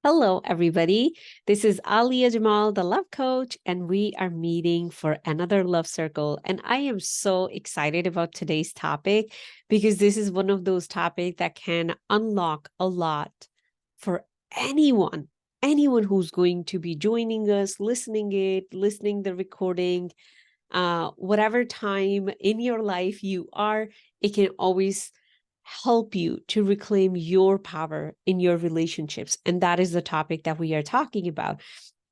Hello, everybody. This is Alia Jamal, the love coach, and we are meeting for another love circle. And I am so excited about today's topic because this is one of those topics that can unlock a lot for anyone who's going to be joining us, listening the recording, whatever time in your life you are, it can always help you to reclaim your power in your relationships. And that is the topic that we are talking about.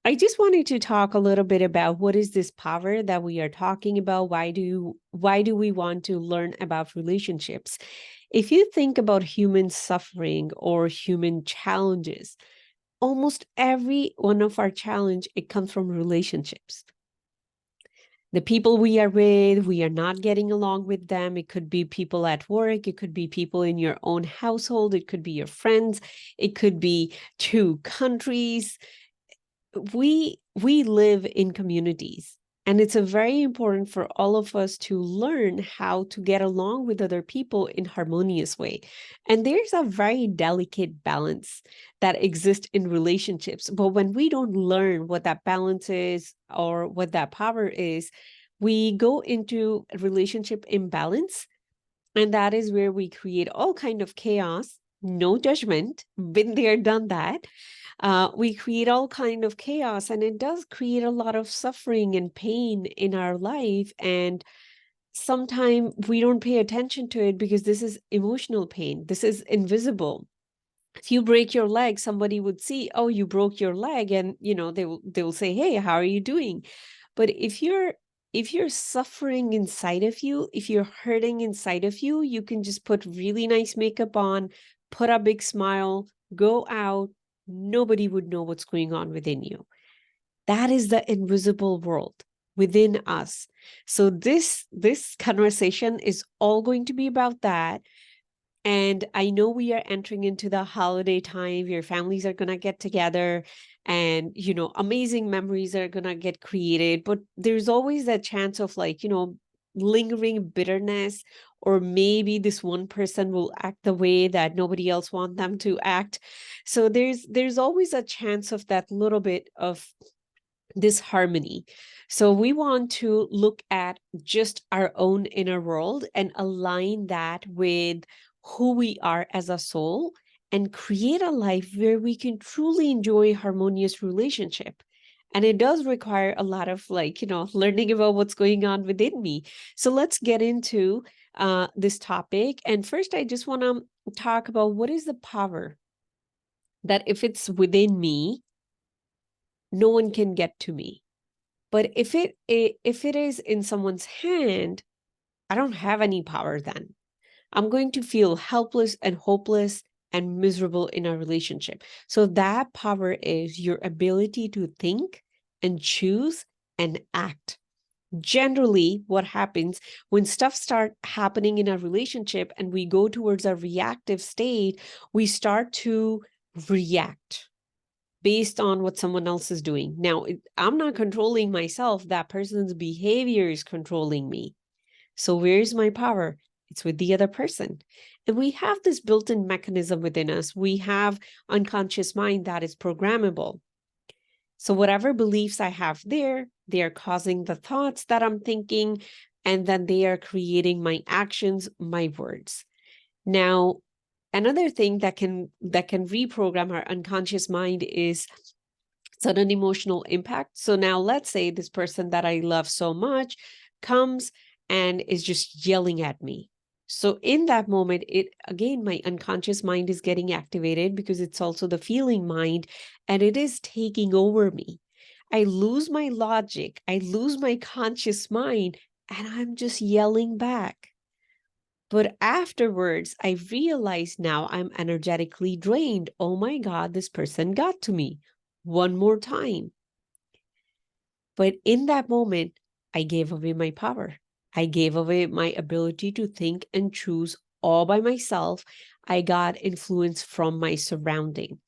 I just wanted to talk a little bit about what is this power that we are talking about? Why do we want to learn about relationships? If you think about human suffering or human challenges, almost every one of our challenge, it comes from relationships. The people we are with, we are not getting along with them. It could be people at work. It could be people in your own household. It could be your friends. It could be two countries. We live in communities, and it's a very important for all of us to learn how to get along with other people in harmonious way. And there's a very delicate balance that exists in relationships, but when we don't learn what that balance is or what that power is, we go into a relationship imbalance, and that is where we create all kind of chaos. No judgment, been there, done that. We create all kind of chaos, and it does create a lot of suffering and pain in our life. And sometimes we don't pay attention to it because this is emotional pain. This is invisible. If you break your leg, somebody would see, oh, you broke your leg, and they will say, hey, how are you doing? But if you're suffering inside of you, if you're hurting inside of you, you can just put really nice makeup on, put a big smile, go out. Nobody would know what's going on within you. That is the invisible world within us. So this conversation is all going to be about that. And I know we are entering into the holiday time. Your families are going to get together, and, amazing memories are going to get created. But there's always that chance of, lingering bitterness, or maybe this one person will act the way that nobody else wants them to act. So there's always a chance of that little bit of disharmony. So we want to look at just our own inner world and align that with who we are as a soul, and create a life where we can truly enjoy harmonious relationship. And it does require a lot of learning about what's going on within me. So let's get into this topic. And first, I just want to talk about what is the power that if it's within me, no one can get to me. But if it is in someone's hand, I don't have any power then. I'm going to feel helpless and hopeless and miserable in a relationship. So that power is your ability to think and choose and act. Generally, what happens when stuff start happening in a relationship and we go towards a reactive state, we start to react based on what someone else is doing. Now, I'm not controlling myself. That person's behavior is controlling me. So where's my power? It's with the other person. And we have this built-in mechanism within us. We have unconscious mind that is programmable. So whatever beliefs I have there, they are causing the thoughts that I'm thinking, and then they are creating my actions, my words. Now, another thing that can reprogram our unconscious mind is sudden emotional impact. So now let's say this person that I love so much comes and is just yelling at me. So in that moment, my unconscious mind is getting activated because it's also the feeling mind, and it is taking over me. I lose my logic, I lose my conscious mind, and I'm just yelling back. But afterwards, I realized now I'm energetically drained. Oh my God, this person got to me one more time. But in that moment, I gave away my power. I gave away my ability to think and choose all by myself. I got influence from my surrounding.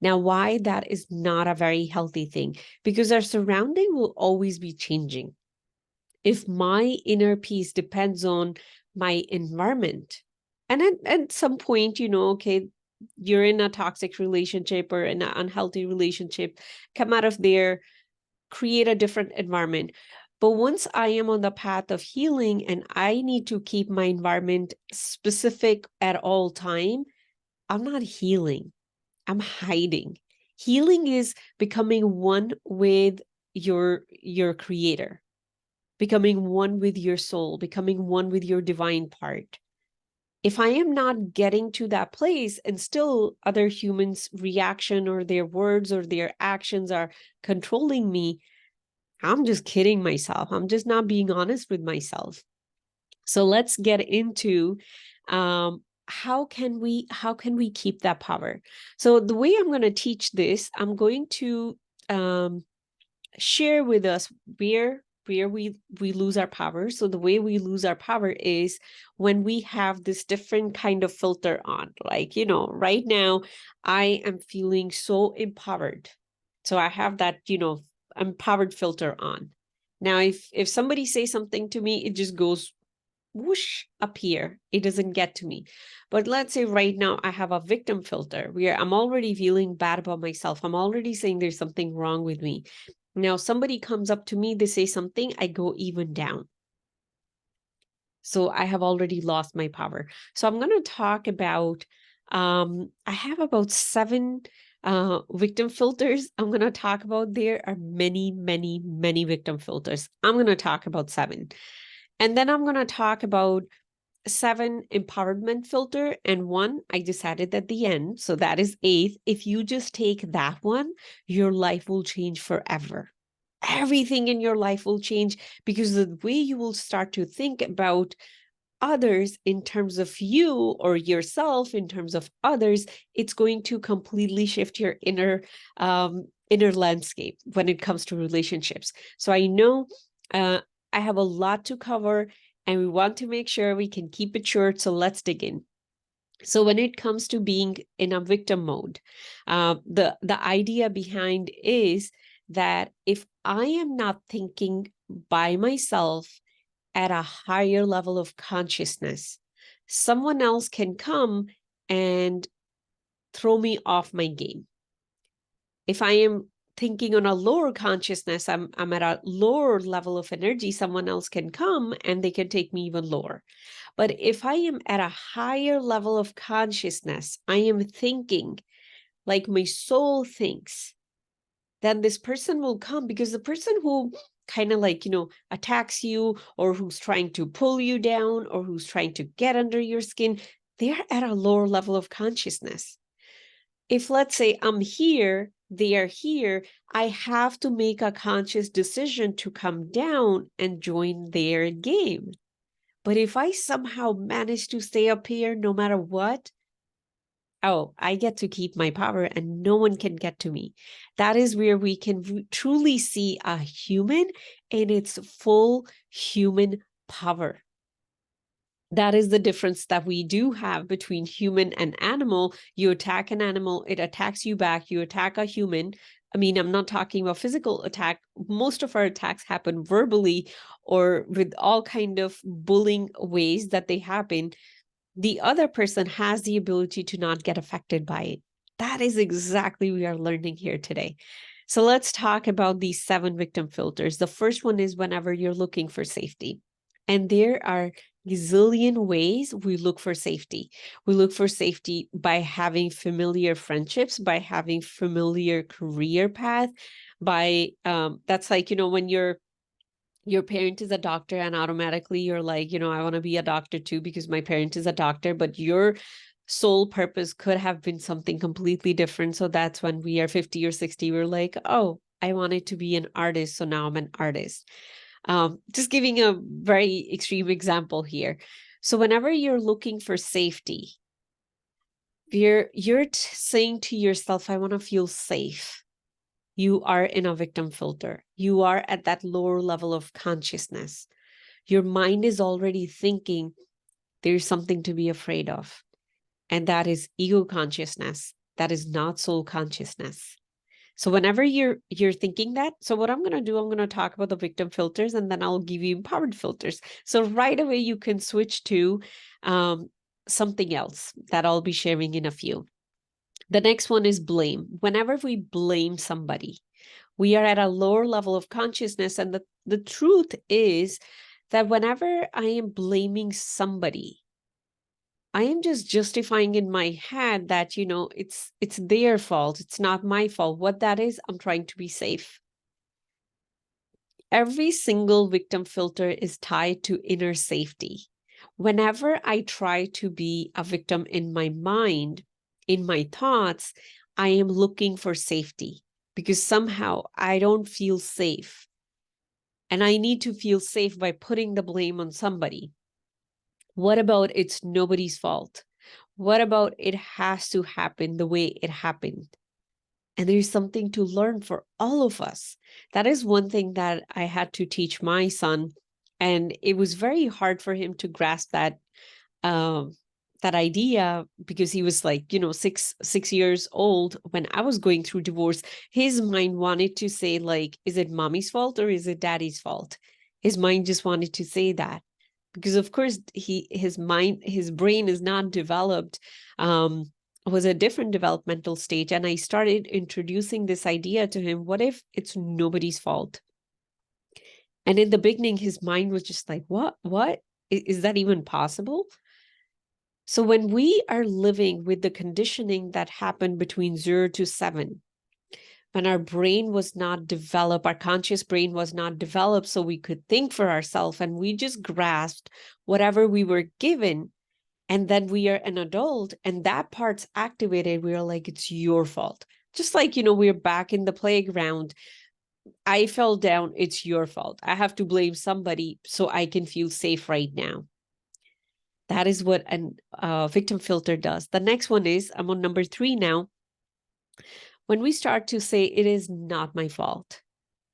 Now, why that is not a very healthy thing? Because our surrounding will always be changing. If my inner peace depends on my environment, and at some point, okay, you're in a toxic relationship or in an unhealthy relationship, come out of there, create a different environment. But once I am on the path of healing and I need to keep my environment specific at all time, I'm not healing. I'm hiding. Healing is becoming one with your creator, becoming one with your soul, becoming one with your divine part. If I am not getting to that place and still other humans' reaction or their words or their actions are controlling me, I'm just kidding myself. I'm just not being honest with myself. So let's get into how can we keep that power. So the way I'm going to teach this, I'm going to share with us where we lose our power. So the way we lose our power is when we have this different kind of filter on. Like, right now I am feeling so empowered. So I have that, empowered filter on. Now, if somebody says something to me, it just goes whoosh up here. It doesn't get to me. But let's say right now I have a victim filter where I'm already feeling bad about myself. I'm already saying there's something wrong with me. Now somebody comes up to me, they say something, I go even down. So I have already lost my power. So I'm going to talk about, I have about 7 victim filters I'm going to talk about. There are many, many, many victim filters. I'm going to talk about 7. And then I'm going to talk about 7 empowerment filter and 1 I decided at the end. So that is 8th. If you just take that one, your life will change forever. Everything in your life will change because the way you will start to think about others in terms of you or yourself in terms of others, it's going to completely shift your inner landscape when it comes to relationships. So I know I have a lot to cover and we want to make sure we can keep it short. So let's dig in. So when it comes to being in a victim mode, the idea behind is that if I am not thinking by myself at a higher level of consciousness, someone else can come and throw me off my game. If I am thinking on a lower consciousness, I'm at a lower level of energy, someone else can come and they can take me even lower. But if I am at a higher level of consciousness, I am thinking like my soul thinks, then this person will come, because the person who kind of like, attacks you or who's trying to pull you down or who's trying to get under your skin, they're at a lower level of consciousness. If let's say I'm here, they are here, I have to make a conscious decision to come down and join their game. But if I somehow manage to stay up here no matter what, oh, I get to keep my power and no one can get to me. That is where we can truly see a human in its full human power. That is the difference that we do have between human and animal. You attack an animal, it attacks you back. You attack a human. I mean, I'm not talking about physical attack. Most of our attacks happen verbally or with all kind of bullying ways that they happen. The other person has the ability to not get affected by it. That is exactly what we are learning here today. So let's talk about these 7 victim filters. The first one is whenever you're looking for safety. And there are gazillion ways we look for safety. We look for safety by having familiar friendships, by having familiar career path, by that's like, when your parent is a doctor and automatically you're like, I want to be a doctor too because my parent is a doctor, but your sole purpose could have been something completely different. So that's when we are 50 or 60, we're like, oh, I wanted to be an artist, so now I'm an artist. Just giving a very extreme example here. So whenever you're looking for safety, you're saying to yourself, I want to feel safe. You are in a victim filter. You are at that lower level of consciousness. Your mind is already thinking there's something to be afraid of. And that is ego consciousness. That is not soul consciousness. So whenever you're thinking that, so what I'm going to do, I'm going to talk about the victim filters and then I'll give you empowered filters. So right away you can switch to something else that I'll be sharing in a few. The next one is blame. Whenever we blame somebody, we are at a lower level of consciousness. And the truth is that whenever I am blaming somebody, I am just justifying in my head that, it's their fault. It's not my fault. What that is, I'm trying to be safe. Every single victim filter is tied to inner safety. Whenever I try to be a victim in my mind, in my thoughts, I am looking for safety because somehow I don't feel safe. And I need to feel safe by putting the blame on somebody. What about it's nobody's fault? What about it has to happen the way it happened? And there's something to learn for all of us. That is one thing that I had to teach my son. And it was very hard for him to grasp um, that idea because he was like, 6 years old when I was going through divorce. His mind wanted to say, like, is it mommy's fault or is it daddy's fault? His mind just wanted to say that because of course his brain is not developed, was a different developmental stage. And I started introducing this idea to him. What if it's nobody's fault? And in the beginning, his mind was just like, what is that even possible? So when we are living with the conditioning that happened between 0 to 7, when our brain was not developed, our conscious brain was not developed so we could think for ourselves, and we just grasped whatever we were given, and then we are an adult and that part's activated, we are like, it's your fault. Just like, we're back in the playground. I fell down, it's your fault. I have to blame somebody so I can feel safe right now. That is what a victim filter does. The next one is, I'm on number 3 now. When we start to say, it is not my fault,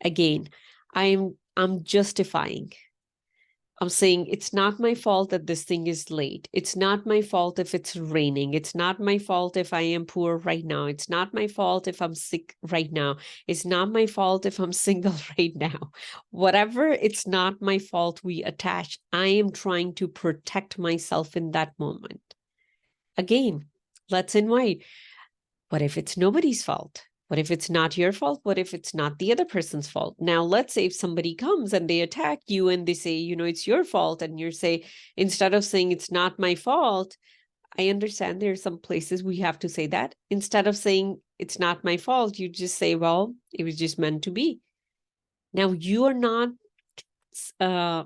again, I'm justifying. I'm saying it's not my fault that this thing is late. It's not my fault if it's raining. It's not my fault if I am poor right now. It's not my fault if I'm sick right now. It's not my fault if I'm single right now. Whatever, it's not my fault we attach. I am trying to protect myself in that moment. Again, let's invite. What if it's nobody's fault? What if it's not your fault? What if it's not the other person's fault? Now, let's say if somebody comes and they attack you and they say, it's your fault. And you say, instead of saying it's not my fault, I understand there are some places we have to say that. Instead of saying it's not my fault, you just say, well, it was just meant to be. Now, you are not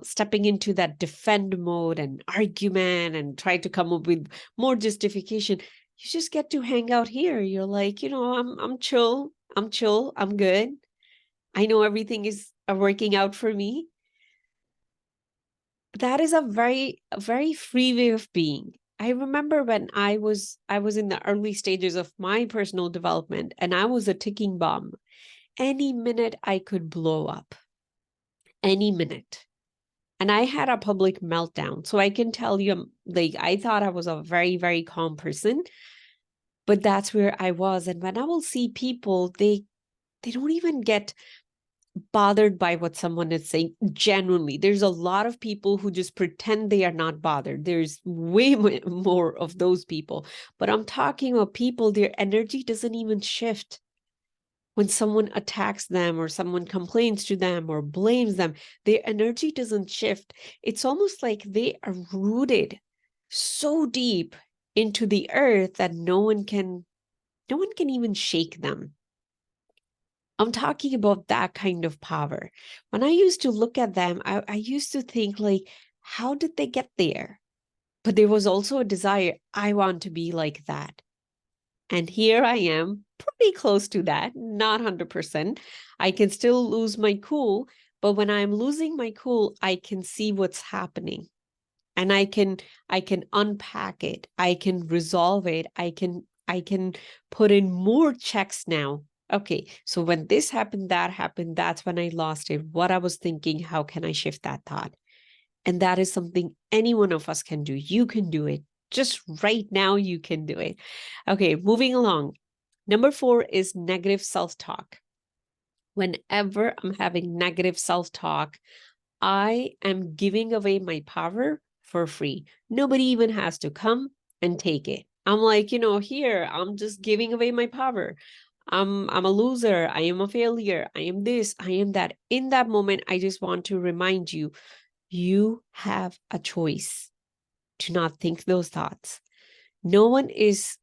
stepping into that defend mode and argument and try to come up with more justification. You just get to hang out here. You're like, I'm chill. I'm good. I know everything is working out for me. That is a very free way of being. I remember when I was in the early stages of my personal development and I was a ticking bomb. Any minute I could blow up. Any minute. And I had a public meltdown. So I can tell you, like, I thought I was a very, very calm person, but that's where I was. And when I will see people, they don't even get bothered by what someone is saying. Genuinely, there's a lot of people who just pretend they are not bothered. There's way more of those people. But I'm talking about people, their energy doesn't even shift. When someone attacks them or someone complains to them or blames them, their energy doesn't shift. It's almost like they are rooted so deep into the earth that no one can even shake them. I'm talking about that kind of power. When I used to look at them, I used to think, like, how did they get there? But there was also a desire, I want to be like that. And here I am, pretty close to that, not 100%. I can still lose my cool, but when I'm losing my cool, I can see what's happening. And I can unpack it. I can resolve it. I can put in more checks now. Okay, so when this happened, that happened, that's when I lost it. What I was thinking, how can I shift that thought? And that is something any one of us can do. You can do it. Just right now, you can do it. Okay, moving along. Number 4 is negative self-talk. Whenever I'm having negative self-talk, I am giving away my power for free. Nobody even has to come and take it. I'm like, here, I'm just giving away my power. I'm a loser. I am a failure. I am this. I am that. In that moment, I just want to remind you, you have a choice to not think those thoughts. No one is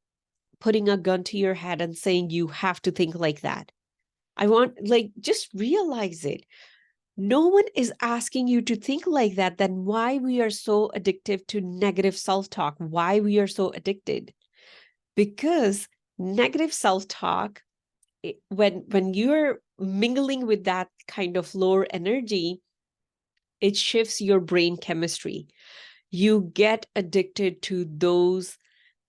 putting a gun to your head and saying you have to think like that. Just realize it. No one is asking you to think like that. Then why we are so addictive to negative self-talk? Why we are so addicted? Because negative self-talk, when you're mingling with that kind of lower energy, it shifts your brain chemistry. You get addicted to those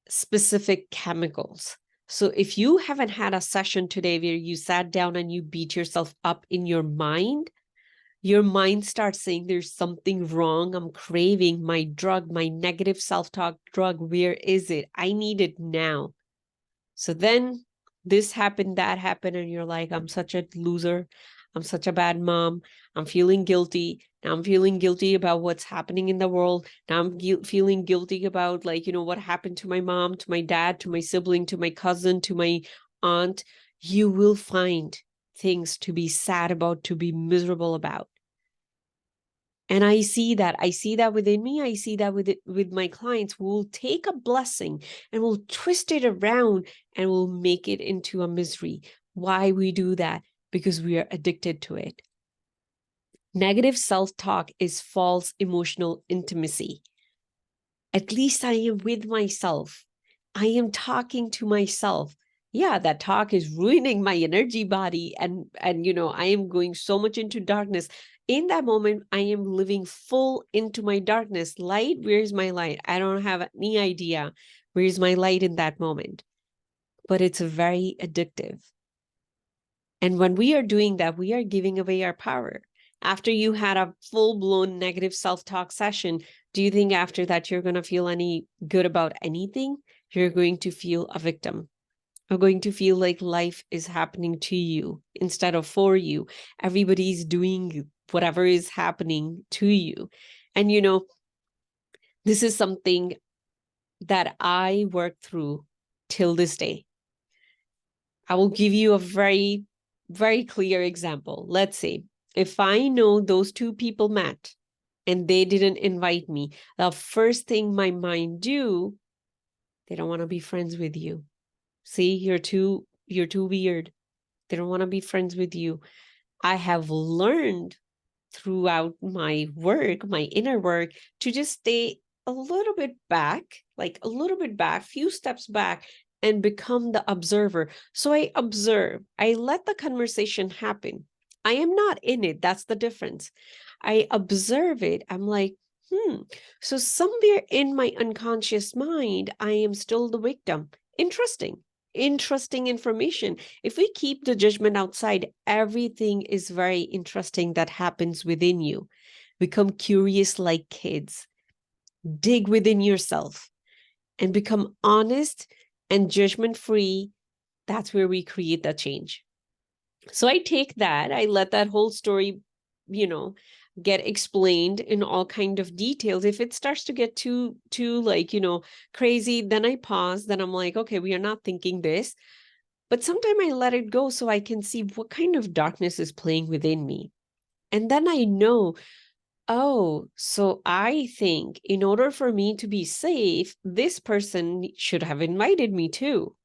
specific chemicals. So if you haven't had a session today where you sat down and you beat yourself up in your mind starts saying there's something wrong. I'm craving my drug, my negative self-talk drug. Where is it? I need it now. So then this happened, that happened, and you're like, I'm such a loser. I'm such a bad mom. I'm feeling guilty. Now I'm feeling guilty about what's happening in the world. Now I'm feeling guilty about what happened to my mom, to my dad, to my sibling, to my cousin, to my aunt. You will find things to be sad about, to be miserable about. And I see that within me. I see that with my clients who will take a blessing and will twist it around and will make it into a misery. Why we do that? Because we are addicted to it. Negative self-talk is false emotional intimacy. At least I am with myself. I am talking to myself. Yeah, that talk is ruining my energy body, and I am going so much into darkness. In that moment, I am living full into my darkness. Light, where's my light? I don't have any idea where's my light in that moment. But it's very addictive. And when we are doing that, we are giving away our power. After you had a full-blown negative self-talk session, do you think after that you're going to feel any good about anything? You're going to feel a victim. You're going to feel like life is happening to you instead of for you. Everybody's doing whatever is happening to you. And this is something that I work through till this day. I will give you a very, very clear example. Let's say if I know those two people met and they didn't invite me, the first thing my mind do, they don't want to be friends with you. See, you're too weird. They don't want to be friends with you. I have learned throughout my work, my inner work, to just stay a little bit back, few steps back, and become the observer. So I observe, I let the conversation happen. I am not in it. That's the difference. I observe it. I'm like, so somewhere in my unconscious mind, I am still the victim. Interesting information. If we keep the judgment outside, everything is very interesting that happens within you. Become curious like kids. Dig within yourself and become honest and judgment-free. That's where we create that change. So I take that, I let that whole story, get explained in all kind of details. If it starts to get too crazy, then I pause. Then I'm like, okay, we are not thinking this. But sometimes I let it go so I can see what kind of darkness is playing within me. And then I know, oh, so I think in order for me to be safe, this person should have invited me too.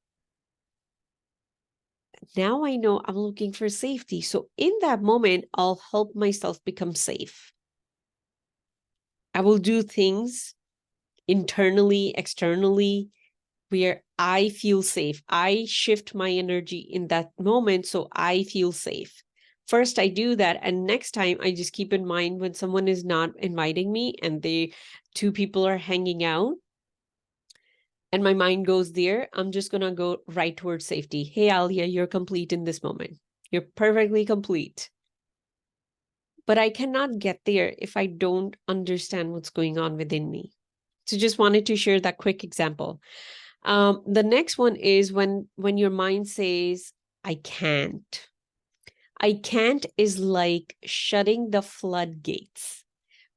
Now I know I'm looking for safety. So in that moment, I'll help myself become safe. I will do things internally, externally, where I feel safe. I shift my energy in that moment so I feel safe. First, I do that. And next time, I just keep in mind when someone is not inviting me and two people are hanging out, and my mind goes there, I'm just going to go right towards safety. Hey, Alia, you're complete in this moment. You're perfectly complete. But I cannot get there if I don't understand what's going on within me. So just wanted to share that quick example. The next one is when your mind says, I can't. I can't is like shutting the floodgates.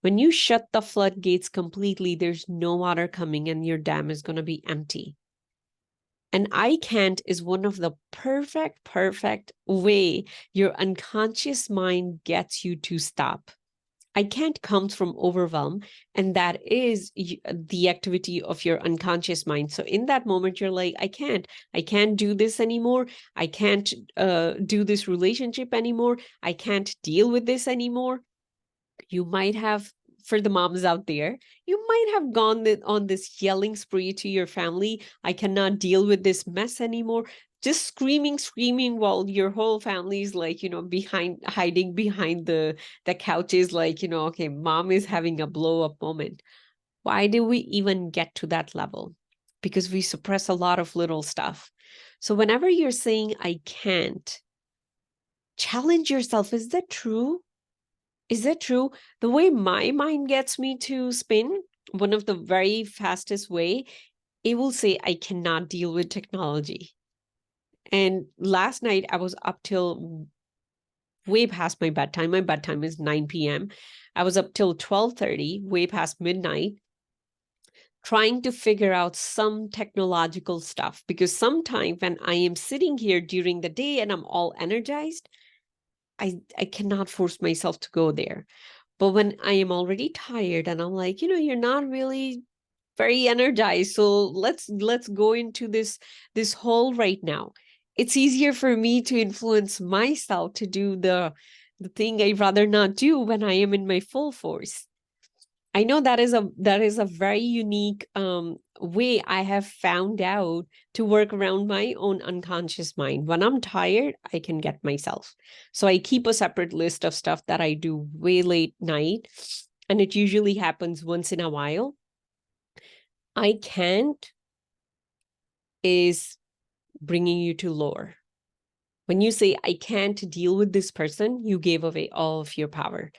When you shut the floodgates completely, there's no water coming and your dam is going to be empty. And I can't is one of the perfect way your unconscious mind gets you to stop. I can't comes from overwhelm, and that is the activity of your unconscious mind. So in that moment, you're like, I can't do this anymore. I can't do this relationship anymore. I can't deal with this anymore. You might have, for the moms out there, you might have gone on this yelling spree to your family. I cannot deal with this mess anymore. Just screaming while your whole family's like, hiding behind the couches, like, okay, mom is having a blow up moment. Why do we even get to that level? Because we suppress a lot of little stuff. So whenever you're saying, I can't, challenge yourself. Is that true? Is that true? The way my mind gets me to spin, one of the very fastest way, it will say, I cannot deal with technology. And last night I was up till way past my bedtime. My bedtime is 9 p.m. I was up till 12:30, way past midnight, trying to figure out some technological stuff. Because sometimes when I am sitting here during the day and I'm all energized, I cannot force myself to go there. But when I am already tired and I'm like, you're not really very energized, so let's go into this hole right now. It's easier for me to influence myself to do the thing I'd rather not do when I am in my full force. I know that is a very unique way I have found out to work around my own unconscious mind. When I'm tired, I can get myself. So I keep a separate list of stuff that I do way late night, and it usually happens once in a while. I can't is bringing you to lower. When you say, I can't deal with this person, you gave away all of your power.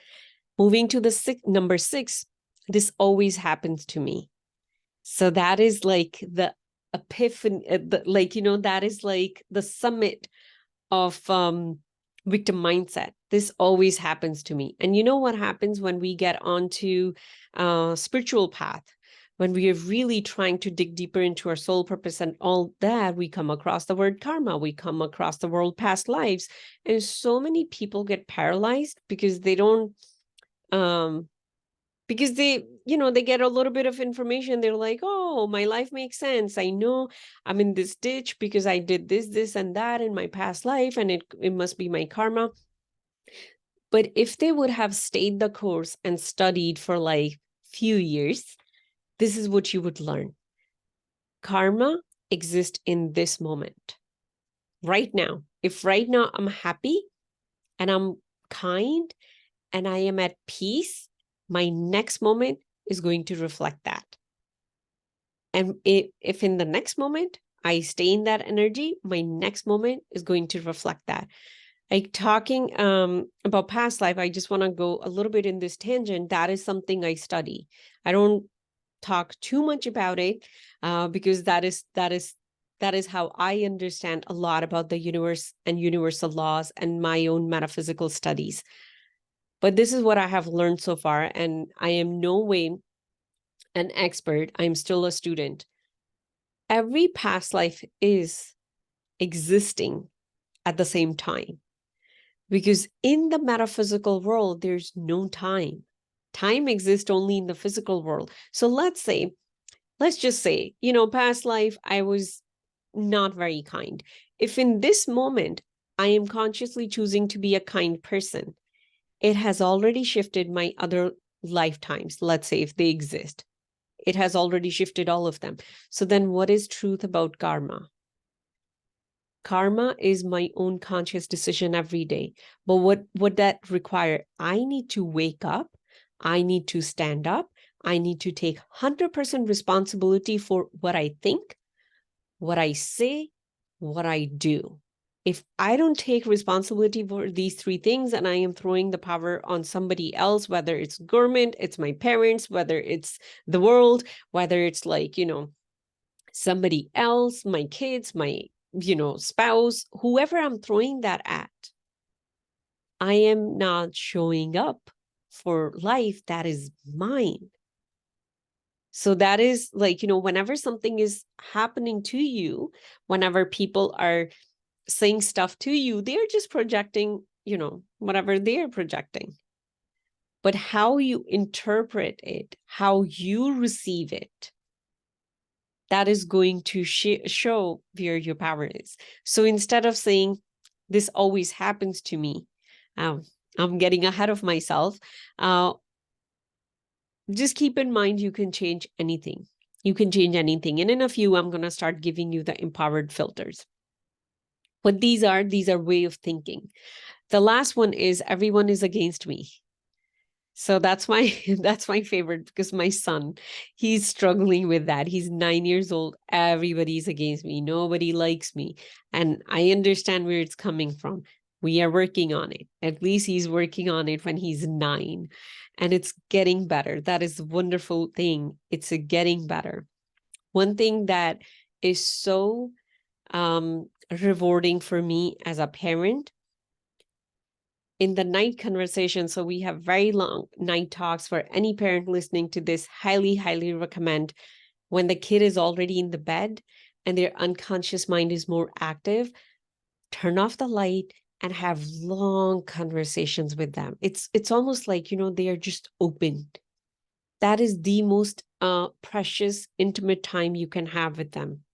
Moving to the number 6, this always happens to me. So that is like the epiphany, that is like the summit of victim mindset. This always happens to me. And you know what happens when we get onto spiritual path? When we are really trying to dig deeper into our soul purpose and all that, we come across the word karma, we come across the word past lives. And so many people get paralyzed because they don't because they get a little bit of information. They're like, oh, my life makes sense. I know I'm in this ditch because I did this and that in my past life, and it must be my karma. But if they would have stayed the course and studied for like few years, this is what you would learn. Karma exists in this moment, right now. If right now I'm happy and I'm kind and I am at peace, my next moment is going to reflect that. And if in the next moment I stay in that energy, my next moment is going to reflect that. Like talking about past life, I just want to go a little bit in this tangent. That is something I study. I don't talk too much about it because that is how I understand a lot about the universe and universal laws and my own metaphysical studies. But this is what I have learned so far, and I am no way an expert. I'm still a student. Every past life is existing at the same time, because in the metaphysical world, there's no time. Time exists only in the physical world. So let's just say, past life, I was not very kind. If in this moment, I am consciously choosing to be a kind person, it has already shifted my other lifetimes, let's say, if they exist. It has already shifted all of them. So then what is truth about karma? Karma is my own conscious decision every day. But what that require? I need to wake up. I need to stand up. I need to take 100% responsibility for what I think, what I say, what I do. If I don't take responsibility for these 3 things and I am throwing the power on somebody else, whether it's government, it's my parents, whether it's the world, whether it's like, somebody else, my kids, my, spouse, whoever I'm throwing that at, I am not showing up for life that is mine. So that is like, whenever something is happening to you, whenever people are saying stuff to you, they're just projecting, whatever they're projecting. But how you interpret it, how you receive it, that is going to show where your power is. So instead of saying, this always happens to me, I'm getting ahead of myself. Just keep in mind, you can change anything. You can change anything. And in a few, I'm going to start giving you the empowered filters. What these are way of thinking. The last one is everyone is against me. So that's my favorite, because my son, he's struggling with that. He's 9 years old. Everybody's against me. Nobody likes me. And I understand where it's coming from. We are working on it. At least he's working on it when he's 9. And it's getting better. That is a wonderful thing. It's getting better. One thing that is so rewarding for me as a parent, in the night conversation, so we have very long night talks. For any parent listening to this, highly, highly recommend, when the kid is already in the bed and their unconscious mind is more active, turn off the light and have long conversations with them. It's almost like, they are just open. That is the most precious, intimate time you can have with them.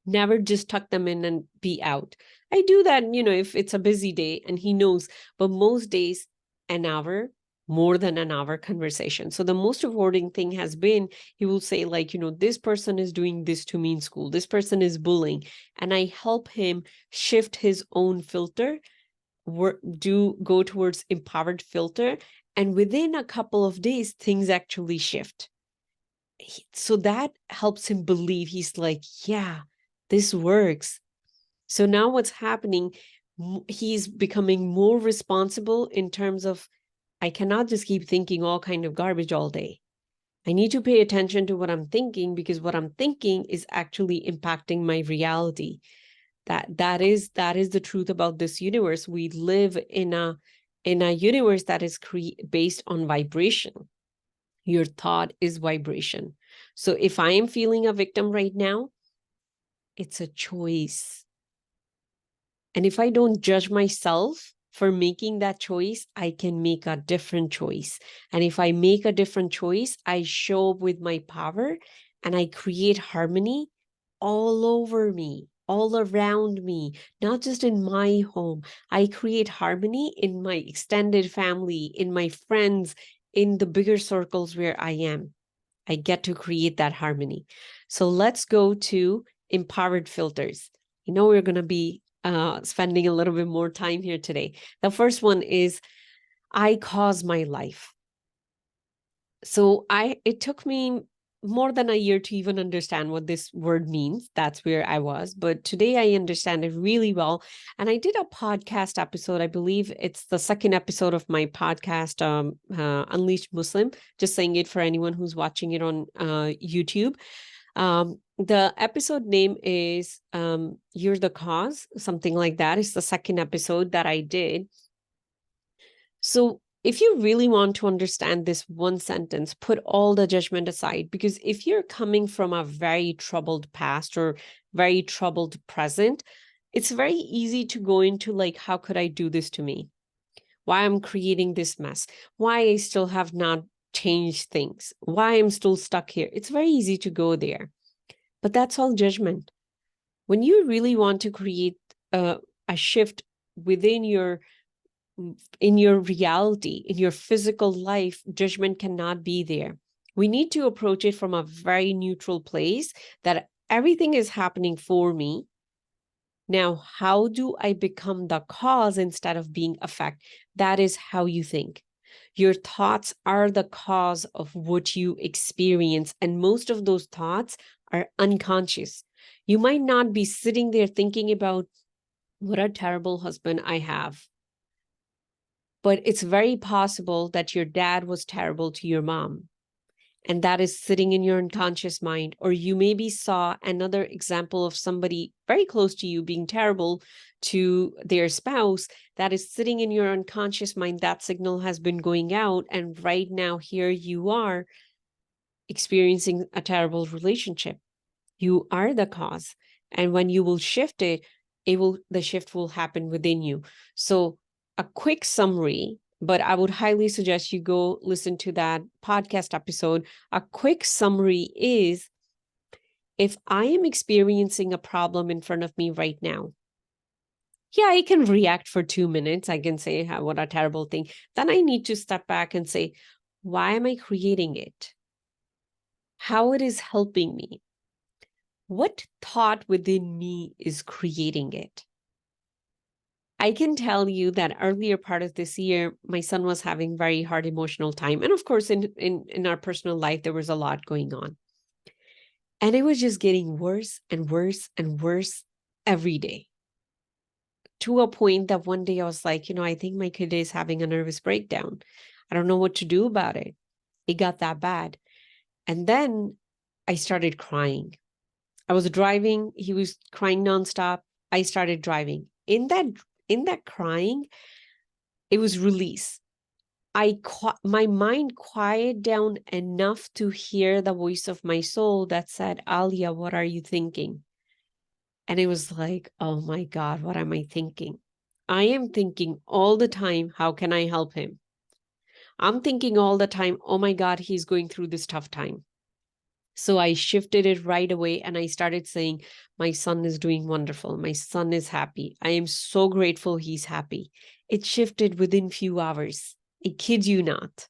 Never just tuck them in and be out. I do that, if it's a busy day and he knows, but most days, an hour, more than an hour conversation. So the most rewarding thing has been, he will say like, this person is doing this to me in school. This person is bullying. And I help him shift his own filter, go towards empowered filter. And within a couple of days, things actually shift. So that helps him believe. He's like, yeah, this works. So now what's happening, he's becoming more responsible in terms of, I cannot just keep thinking all kind of garbage all day. I need to pay attention to what I'm thinking, because what I'm thinking is actually impacting my reality. That is the truth about this universe. We live in a universe that is based on vibration. Your thought is vibration. So if I am feeling a victim right now, it's a choice. And if I don't judge myself for making that choice, I can make a different choice. And if I make a different choice, I show up with my power and I create harmony all over me, all around me, not just in my home. I create harmony in my extended family, in my friends, in the bigger circles where I am. I get to create that harmony. So let's go to empowered filters. We're going to be spending a little bit more time here today. The first one is, I cause my life. So it took me more than a year to even understand what this word means. That's where I was. But today I understand it really well. And I did a podcast episode. I believe it's the second episode of my podcast, Unleashed Muslim, just saying it for anyone who's watching it on YouTube. The episode name is You're the Cause, something like that. It's the second episode that I did. So if you really want to understand this one sentence, put all the judgment aside, because if you're coming from a very troubled past or very troubled present, it's very easy to go into like, how could I do this to me? Why I'm creating this mess? Why I still have not changed things? Why I'm still stuck here? It's very easy to go there. But that's all judgment. When you really want to create a shift within in your reality, in your physical life, judgment cannot be there. We need to approach it from a very neutral place, that everything is happening for me. Now, how do I become the cause instead of being effect? That is how you think. Your thoughts are the cause of what you experience. And most of those thoughts are unconscious. You might not be sitting there thinking about, what a terrible husband I have. But it's very possible that your dad was terrible to your mom, and that is sitting in your unconscious mind. Or you maybe saw another example of somebody very close to you being terrible to their spouse. That is sitting in your unconscious mind. That signal has been going out, and right now here you are experiencing a terrible relationship. You are the cause. And when you will shift it, the shift will happen within you. So a quick summary, but I would highly suggest you go listen to that podcast episode. A quick summary is, if I am experiencing a problem in front of me right now, yeah, I can react for 2 minutes. I can say, what a terrible thing. Then I need to step back and say, why am I creating it? How it is helping me? What thought within me is creating it? I can tell you that earlier part of this year, my son was having very hard emotional time. And of course, in our personal life, there was a lot going on. And it was just getting worse and worse and worse every day, to a point that one day I was like, I think my kid is having a nervous breakdown. I don't know what to do about it. It got that bad. And then I started crying. I was driving. He was crying nonstop. I started driving. In that crying, it was release. My mind quieted down enough to hear the voice of my soul that said, Alia, what are you thinking? And it was like, oh my God, what am I thinking? I am thinking all the time, how can I help him? I'm thinking all the time, oh my God, he's going through this tough time. So I shifted it right away and I started saying, my son is doing wonderful. My son is happy. I am so grateful he's happy. It shifted within few hours. I kid you not.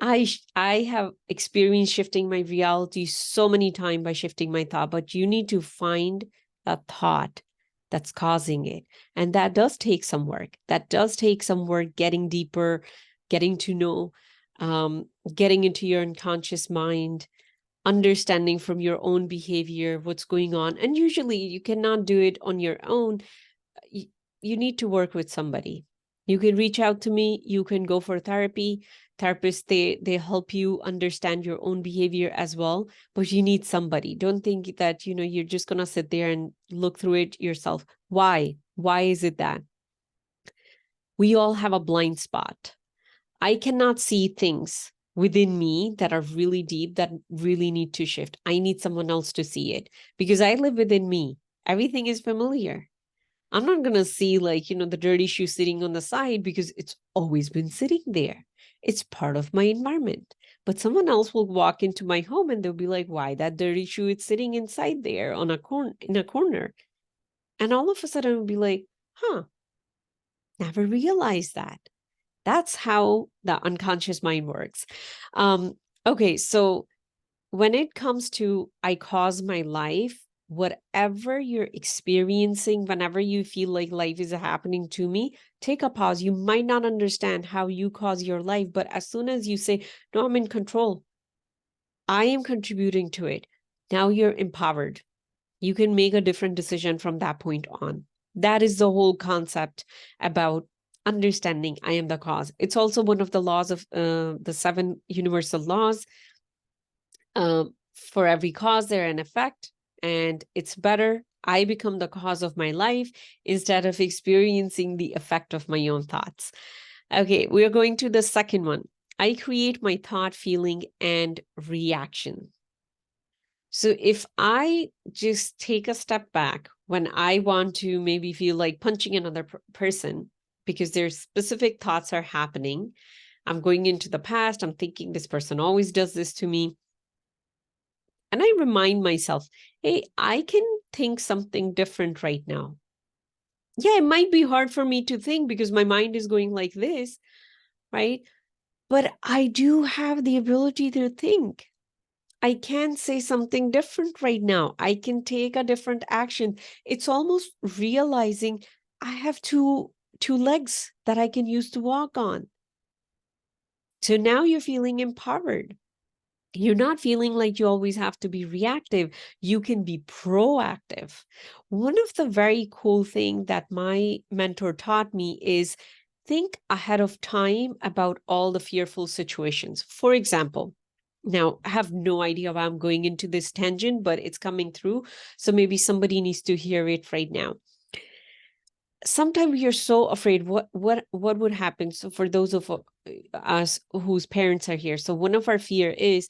I have experienced shifting my reality so many times by shifting my thought, but you need to find a thought that's causing it. And that does take some work. That does take some work, getting deeper, getting to know, getting into your unconscious mind, understanding from your own behavior what's going on. And usually you cannot do it on your own. You need to work with somebody. You can reach out to me. You can go for therapy. Therapists, they help you understand your own behavior as well, but you need somebody. Don't think that, you're just going to sit there and look through it yourself. Why is it that we all have a blind spot? I cannot see things within me that are really deep, that really need to shift. I need someone else to see it because I live within me. Everything is familiar. I'm not going to see the dirty shoe sitting on the side because it's always been sitting there. It's part of my environment. But someone else will walk into my home and they'll be like, why that dirty shoe is sitting inside there in a corner. And all of a sudden I'll be like, never realized that. That's how the unconscious mind works. Okay, so when it comes to I cause my life, whatever you're experiencing, whenever you feel like life is happening to me, take a pause. You might not understand how you cause your life, but as soon as you say, no, I'm in control, I am contributing to it, now you're empowered. You can make a different decision from that point on. That is the whole concept about understanding I am the cause. It's also one of the laws of the 7 universal laws. For every cause, there an effect, and it's better I become the cause of my life instead of experiencing the effect of my own thoughts. Okay, we're going to the second one. I create my thought, feeling, and reaction. So if I just take a step back when I want to maybe feel like punching another person because their specific thoughts are happening, I'm going into the past, I'm thinking this person always does this to me. And I remind myself, hey, I can think something different right now. Yeah, it might be hard for me to think because my mind is going like this, right? But I do have the ability to think. I can say something different right now. I can take a different action. It's almost realizing I have two legs that I can use to walk on. So now you're feeling empowered. You're not feeling like you always have to be reactive. You can be proactive. One of the very cool things that my mentor taught me is think ahead of time about all the fearful situations. For example, now I have no idea why I'm going into this tangent, but it's coming through. So maybe somebody needs to hear it right now. Sometimes you're so afraid what would happen. So for those of us whose parents are here, so one of our fear is,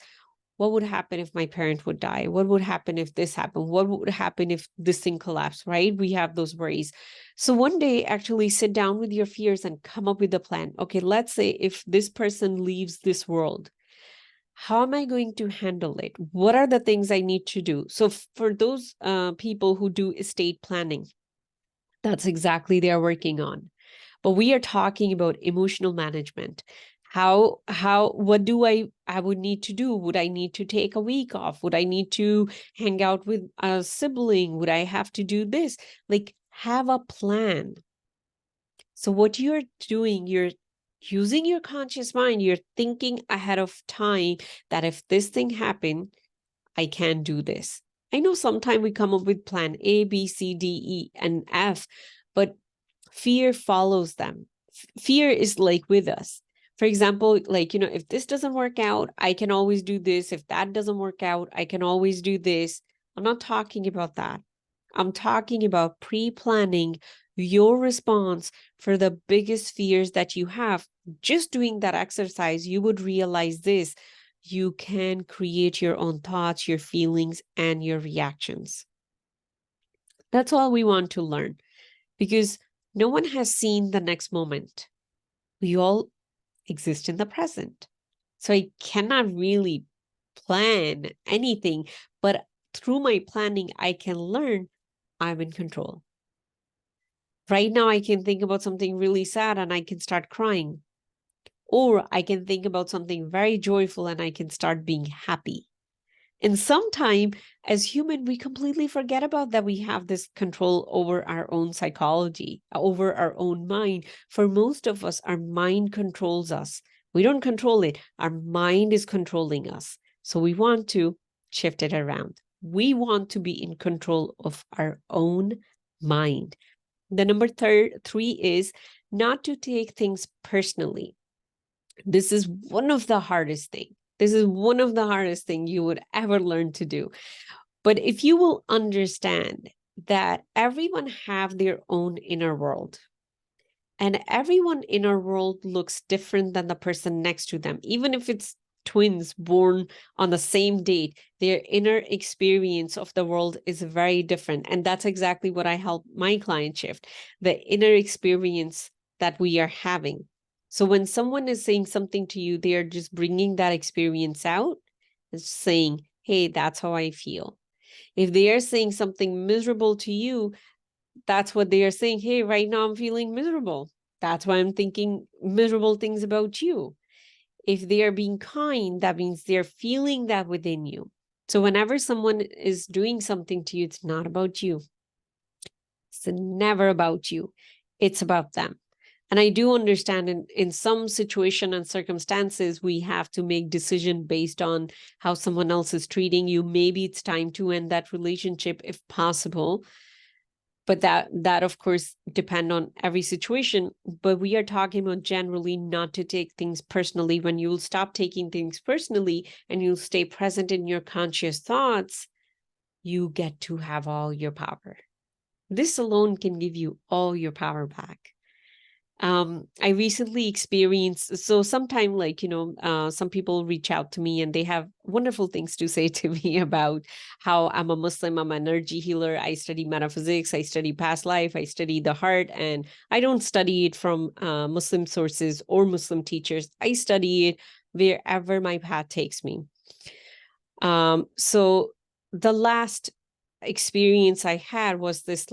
what would happen if my parent would die? What would happen if this happened? What would happen if this thing collapsed, right? We have those worries. So one day, actually sit down with your fears and come up with a plan. Okay, let's say if this person leaves this world, how am I going to handle it? What are the things I need to do? So for those people who do estate planning, that's exactly they are working on. But we are talking about emotional management. What do I would need to do? Would I need to take a week off? Would I need to hang out with a sibling? Would I have to do this? Like, have a plan. So what you're doing, you're using your conscious mind, you're thinking ahead of time that if this thing happened, I can do this. I know sometimes we come up with plan A, B, C, D, E, and F, but fear follows them. Fear is like with us. For example, like, if this doesn't work out, I can always do this. If that doesn't work out, I can always do this. I'm not talking about that. I'm talking about pre-planning your response for the biggest fears that you have. Just doing that exercise, you would realize this. You can create your own thoughts, your feelings, and your reactions. That's all we want to learn, because no one has seen the next moment. We all exist in the present. So I cannot really plan anything, but through my planning, I can learn I'm in control. Right now, I can think about something really sad and I can start crying. Or I can think about something very joyful and I can start being happy. And sometimes, as human, we completely forget about that we have this control over our own psychology, over our own mind. For most of us, our mind controls us. We don't control it. Our mind is controlling us. So we want to shift it around. We want to be in control of our own mind. The number three is not to take things personally. This is one of the hardest things. This is one of the hardest things you would ever learn to do. But if you will understand that everyone have their own inner world, and everyone in our world looks different than the person next to them, even if it's twins born on the same date, their inner experience of the world is very different. And that's exactly what I help my client shift, the inner experience that we are having. So when someone is saying something to you, they are just bringing that experience out and saying, hey, that's how I feel. If they are saying something miserable to you, that's what they are saying. Hey, right now I'm feeling miserable. That's why I'm thinking miserable things about you. If they are being kind, that means they're feeling that within you. So whenever someone is doing something to you, it's not about you. It's never about you. It's about them. And I do understand in some situation and circumstances, we have to make decision based on how someone else is treating you. Maybe it's time to end that relationship if possible. But that of course depend on every situation. But we are talking about generally not to take things personally. When you'll stop taking things personally and you'll stay present in your conscious thoughts, you get to have all your power. This alone can give you all your power back. I recently experienced, so sometime some people reach out to me and they have wonderful things to say to me about how I'm a Muslim, I'm an energy healer, I study metaphysics, I study past life, I study the heart, and I don't study it from Muslim sources or Muslim teachers. I study it wherever my path takes me. So the last experience I had was this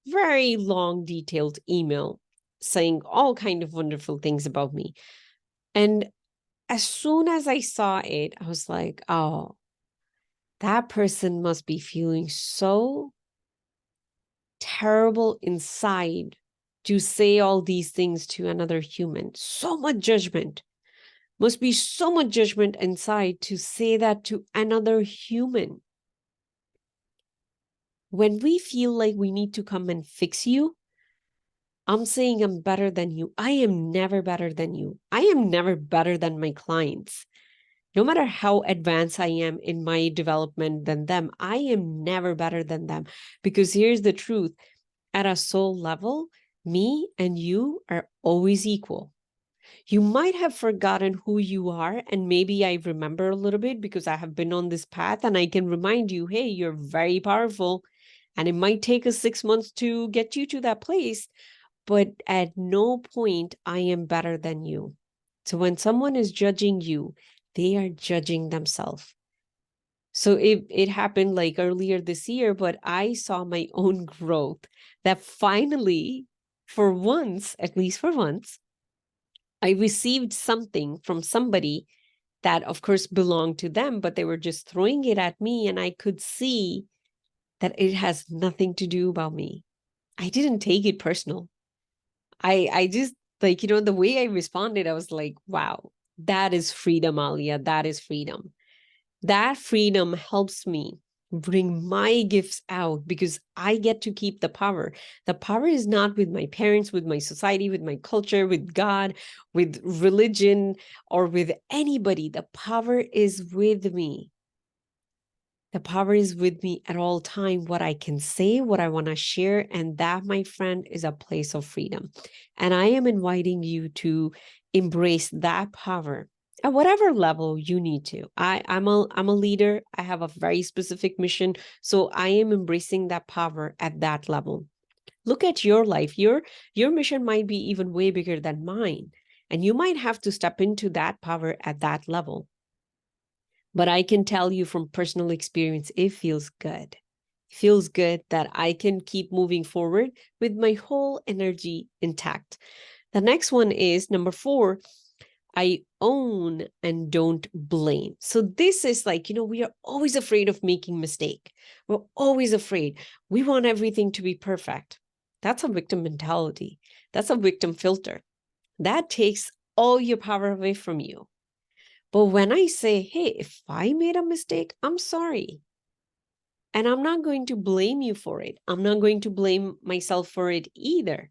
very long, detailed email saying all kind of wonderful things about me. And as soon as I saw it, I was like, oh, that person must be feeling so terrible inside to say all these things to another human. So much judgment. Must be so much judgment inside to say that to another human. When we feel like we need to come and fix you, I'm saying I'm better than you. I am never better than you. I am never better than my clients. No matter how advanced I am in my development than them, I am never better than them. Because here's the truth. At a soul level, me and you are always equal. You might have forgotten who you are, and maybe I remember a little bit because I have been on this path and I can remind you, hey, you're very powerful. And it might take us 6 months to get you to that place, but at no point I am better than you. So when someone is judging you, they are judging themselves. So it happened like earlier this year, but I saw my own growth that finally, for once, at least for once, I received something from somebody that, of course, belonged to them, but they were just throwing it at me, and I could see that it has nothing to do about me. I didn't take it personal. I just, like, the way I responded, I was like, wow, that is freedom, Alia. That is freedom. That freedom helps me bring my gifts out because I get to keep the power. The power is not with my parents, with my society, with my culture, with God, with religion, or with anybody. The power is with me. The power is with me at all time, what I can say, what I want to share. And that, my friend, is a place of freedom. And I am inviting you to embrace that power at whatever level you need to. I'm a leader. I have a very specific mission. So I am embracing that power at that level. Look at your life. Your mission might be even way bigger than mine. And you might have to step into that power at that level. But I can tell you from personal experience, it feels good. It feels good that I can keep moving forward with my whole energy intact. The next one is number 4, I own and don't blame. So this is like, we are always afraid of making mistake. We're always afraid. We want everything to be perfect. That's a victim mentality. That's a victim filter. That takes all your power away from you. But when I say, hey, if I made a mistake, I'm sorry. And I'm not going to blame you for it. I'm not going to blame myself for it either.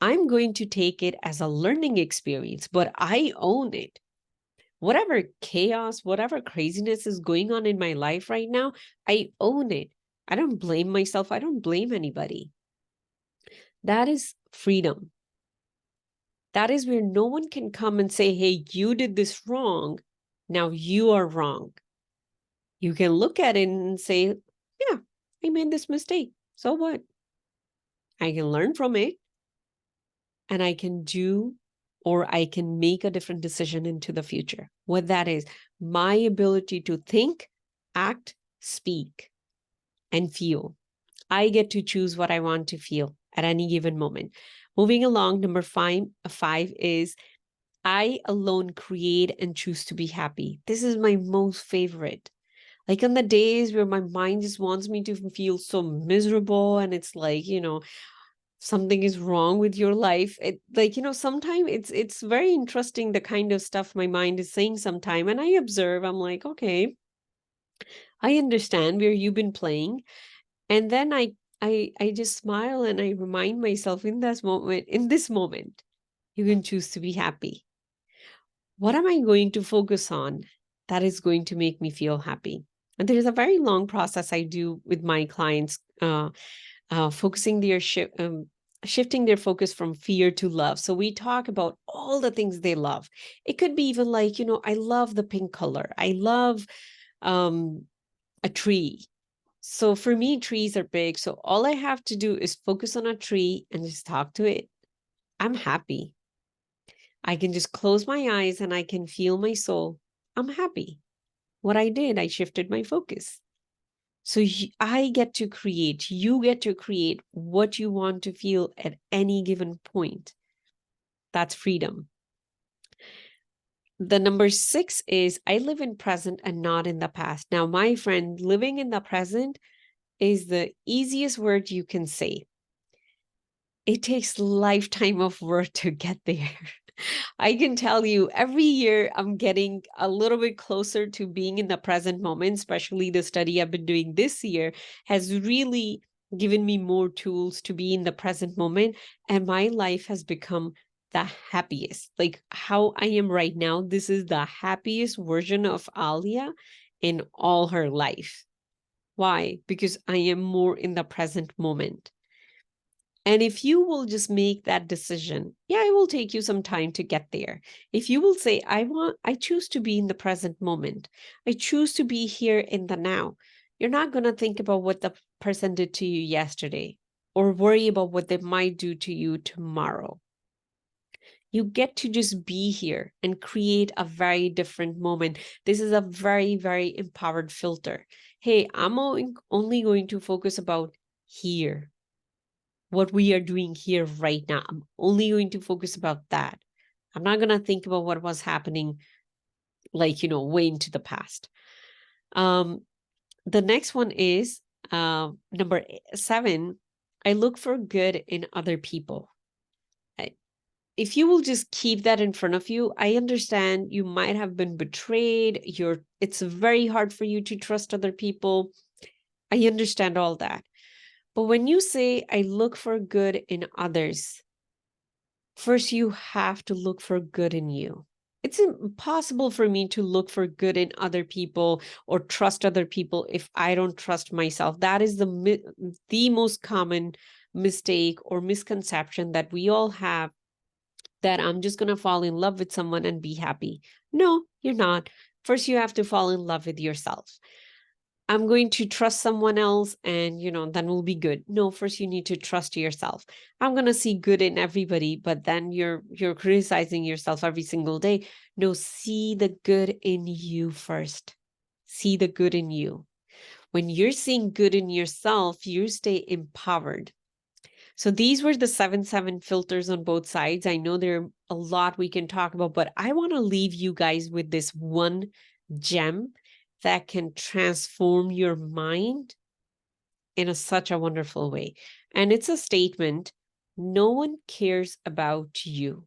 I'm going to take it as a learning experience, but I own it. Whatever chaos, whatever craziness is going on in my life right now, I own it. I don't blame myself. I don't blame anybody. That is freedom. That is where no one can come and say, hey, you did this wrong. Now you are wrong. You can look at it and say, yeah, I made this mistake. So what? I can learn from it and I can do, or I can make a different decision into the future. What that is, my ability to think, act, speak, and feel. I get to choose what I want to feel at any given moment. Moving along, number five is I alone create and choose to be happy. This is my most favorite. Like on the days where my mind just wants me to feel so miserable and it's like, something is wrong with your life. It like, sometimes it's very interesting the kind of stuff my mind is saying sometime. And I observe, I'm like, okay, I understand where you've been playing. And then I just smile and I remind myself in this moment, you can choose to be happy. What am I going to focus on that is going to make me feel happy? And there's a very long process I do with my clients, focusing shifting their focus from fear to love. So we talk about all the things they love. It could be even like, I love the pink color. I love a tree. So for me, trees are big. So all I have to do is focus on a tree and just talk to it. I'm happy. I can just close my eyes and I can feel my soul. I'm happy. What I did, I shifted my focus. So I get to create, you get to create what you want to feel at any given point. That's freedom. The number 6 is I live in present and not in the past. Now, my friend, living in the present is the easiest word you can say. It takes lifetime of work to get there. I can tell you every year I'm getting a little bit closer to being in the present moment, especially the study I've been doing this year has really given me more tools to be in the present moment. And my life has become the happiest. Like how I am right now, this is the happiest version of Alia in all her life. Why? Because I am more in the present moment. And if you will just make that decision, yeah, it will take you some time to get there. If you will say, I choose to be in the present moment. I choose to be here in the now. You're not going to think about what the person did to you yesterday or worry about what they might do to you tomorrow. You get to just be here and create a very different moment. This is a very, very empowered filter. Hey, I'm only going to focus about here, what we are doing here right now. I'm only going to focus about that. I'm not going to think about what was happening, like, way into the past. The next one is number 7. I look for good in other people. If you will just keep that in front of you, I understand you might have been betrayed. It's very hard for you to trust other people. I understand all that. But when you say, I look for good in others, first you have to look for good in you. It's impossible for me to look for good in other people or trust other people if I don't trust myself. That is the most common mistake or misconception that we all have, that I'm just going to fall in love with someone and be happy. No, you're not. First, you have to fall in love with yourself. I'm going to trust someone else and, then we'll be good. No, first you need to trust yourself. I'm going to see good in everybody, but then you're criticizing yourself every single day. No, see the good in you first. See the good in you. When you're seeing good in yourself, you stay empowered. So these were the 7 filters on both sides. I know there are a lot we can talk about, but I want to leave you guys with this one gem that can transform your mind in such a wonderful way. And it's a statement: no one cares about you.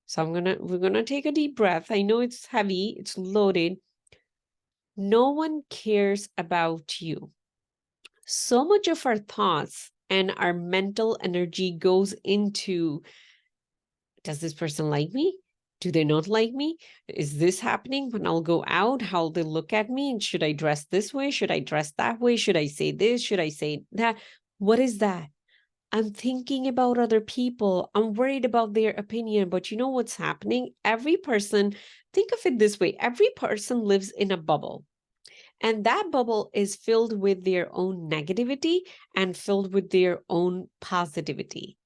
So we're going to take a deep breath. I know it's heavy, it's loaded. No one cares about you. So much of our thoughts and our mental energy goes into, does this person like me? Do they not like me? Is this happening when I'll go out? How they look at me? And should I dress this way? Should I dress that way? Should I say this? Should I say that? What is that? I'm thinking about other people. I'm worried about their opinion. But you know what's happening? Every person, think of it this way, every person lives in a bubble. And that bubble is filled with their own negativity and filled with their own positivity.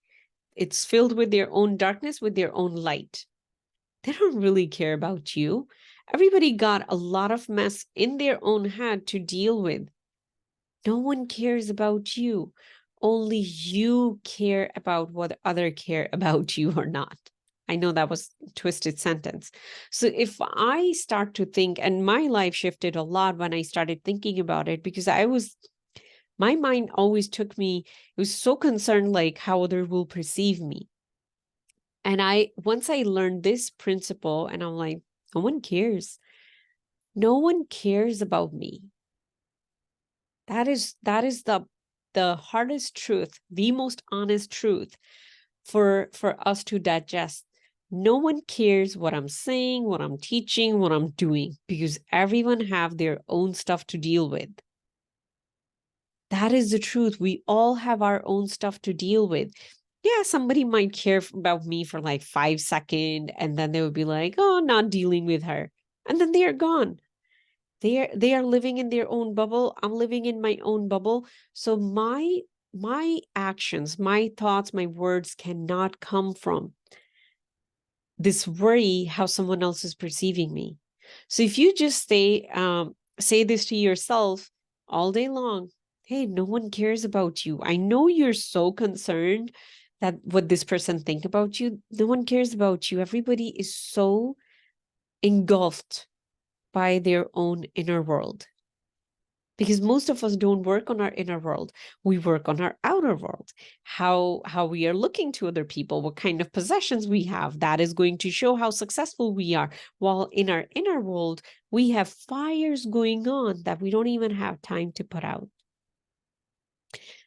It's filled with their own darkness, with their own light. They don't really care about you. Everybody got a lot of mess in their own head to deal with. No one cares about you. Only you care about what other care about you or not. I know that was a twisted sentence. So if I start to think, and my life shifted a lot when I started thinking about it, because my mind always took me, it was so concerned like how others will perceive me. And once I learned this principle, and I'm like, no one cares. No one cares about me. That is the hardest truth, the most honest truth for us to digest. No one cares what I'm saying, what I'm teaching, what I'm doing, because everyone have their own stuff to deal with. That is the truth. We all have our own stuff to deal with. Yeah, somebody might care about me for like 5 seconds, and then they would be like, oh, not dealing with her. And then they are gone. They are living in their own bubble. I'm living in my own bubble. So my actions, my thoughts, my words cannot come from this worry how someone else is perceiving me. So if you just say this to yourself all day long, hey, no one cares about you. I know you're so concerned that what this person think about you. No one cares about you. Everybody is so engulfed by their own inner world. Because most of us don't work on our inner world. We work on our outer world. How we are looking to other people, what kind of possessions we have. That is going to show how successful we are. While in our inner world, we have fires going on that we don't even have time to put out.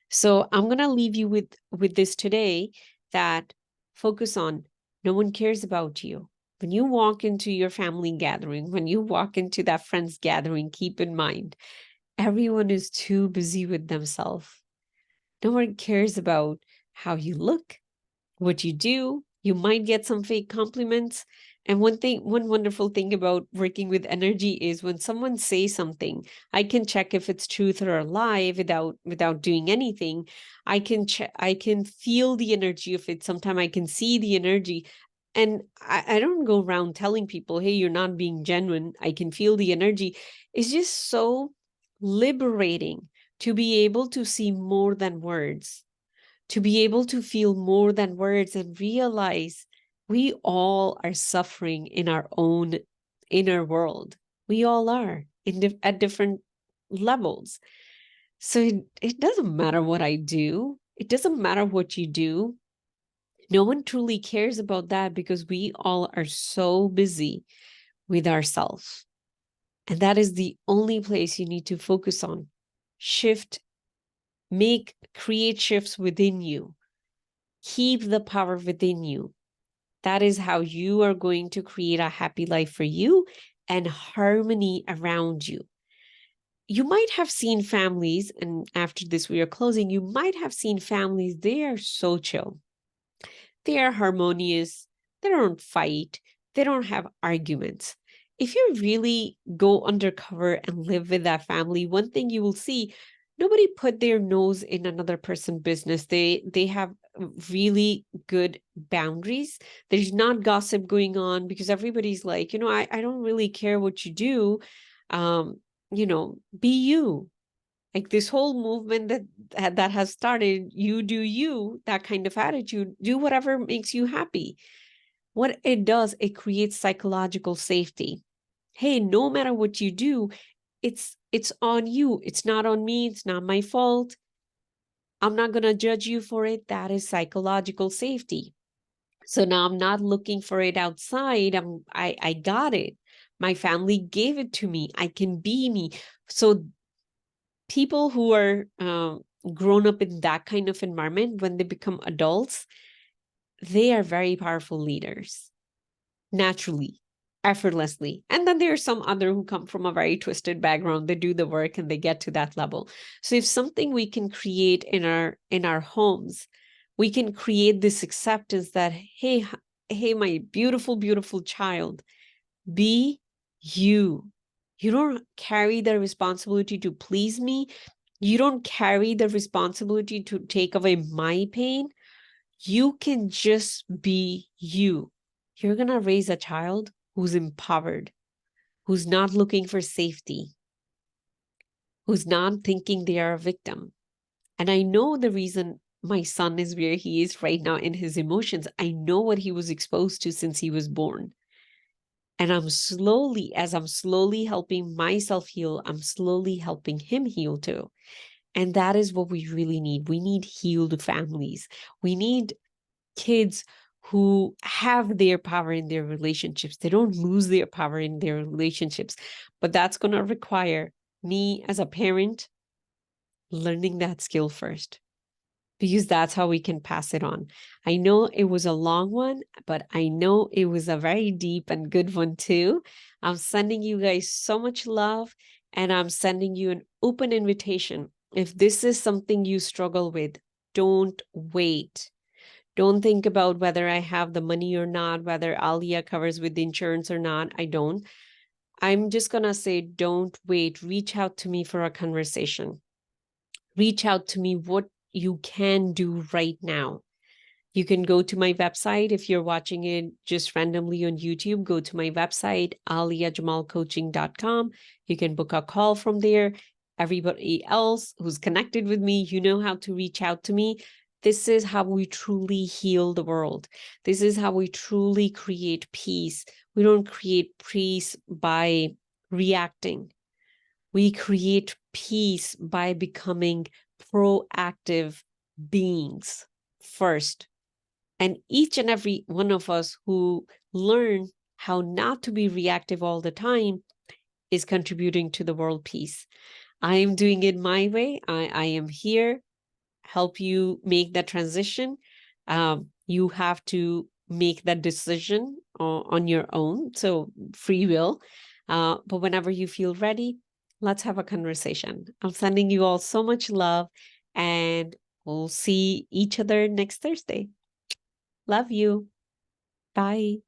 So I'm going to leave you with this today, that focus on no one cares about you. When you walk into your family gathering, when you walk into that friend's gathering, keep in mind, everyone is too busy with themselves. No one cares about how you look, what you do. You might get some fake compliments. And one wonderful thing about working with energy is when someone says something, I can check if it's truth or a lie without doing anything. I can feel the energy of it. Sometimes I can see the energy. And I don't go around telling people, hey, you're not being genuine. I can feel the energy. It's just so liberating to be able to see more than words, to be able to feel more than words and realize we all are suffering in our own inner world. We all are at different levels. So it doesn't matter what I do. It doesn't matter what you do. No one truly cares about that because we all are so busy with ourselves. And that is the only place you need to focus on. Create shifts within you. Keep the power within you. That is how you are going to create a happy life for you and harmony around you. You might have seen families, and after this we are closing, you might have seen families, they are so chill. They are harmonious. They don't fight. They don't have arguments. If you really go undercover and live with that family, one thing you will see, nobody put their nose in another person's business. They have really good boundaries. There's not gossip going on because everybody's like, I don't really care what you do. Um, be you. Like this whole movement that has started, you do you, that kind of attitude, do whatever makes you happy. What it does, it creates psychological safety. Hey, no matter what you do, it's on you. It's not on me. It's not my fault. I'm not going to judge you for it. That is psychological safety. So now I'm not looking for it outside. I got it. My family gave it to me. I can be me. So people who are grown up in that kind of environment, when they become adults, they are very powerful leaders, naturally, effortlessly. And then there are some other who come from a very twisted background. They do the work and they get to that level. So if something we can create in our homes, we can create this acceptance that, hey, my beautiful, beautiful child, be you. You don't carry the responsibility to please me. You don't carry the responsibility to take away my pain. You can just be you. You're going to raise a child who's empowered, who's not looking for safety, who's not thinking they are a victim. And I know the reason my son is where he is right now in his emotions. I know what he was exposed to since he was born. And as I'm slowly helping myself heal, I'm slowly helping him heal too. And that is what we really need. We need healed families. We need kids who have their power in their relationships. They don't lose their power in their relationships. But that's going to require me as a parent learning that skill first, because that's how we can pass it on. I know it was a long one, but I know it was a very deep and good one too. I'm sending you guys so much love, and I'm sending you an open invitation. If this is something you struggle with, don't wait. Don't think about whether I have the money or not, whether Alia covers with the insurance or not. I don't. I'm just going to say, don't wait. Reach out to me for a conversation. Reach out to me what you can do right now. You can go to my website. If you're watching it just randomly on YouTube, go to my website, aliajamalcoaching.com. You can book a call from there. Everybody else who's connected with me, you know how to reach out to me. This is how we truly heal the world. This is how we truly create peace. We don't create peace by reacting. We create peace by becoming proactive beings first. And each and every one of us who learn how not to be reactive all the time is contributing to the world peace. I am doing it my way. I am here, help you make that transition. You have to make that decision on your own, so free will. But whenever you feel ready, let's have a conversation. I'm sending you all so much love, and We'll see each other next Thursday. Love you. Bye.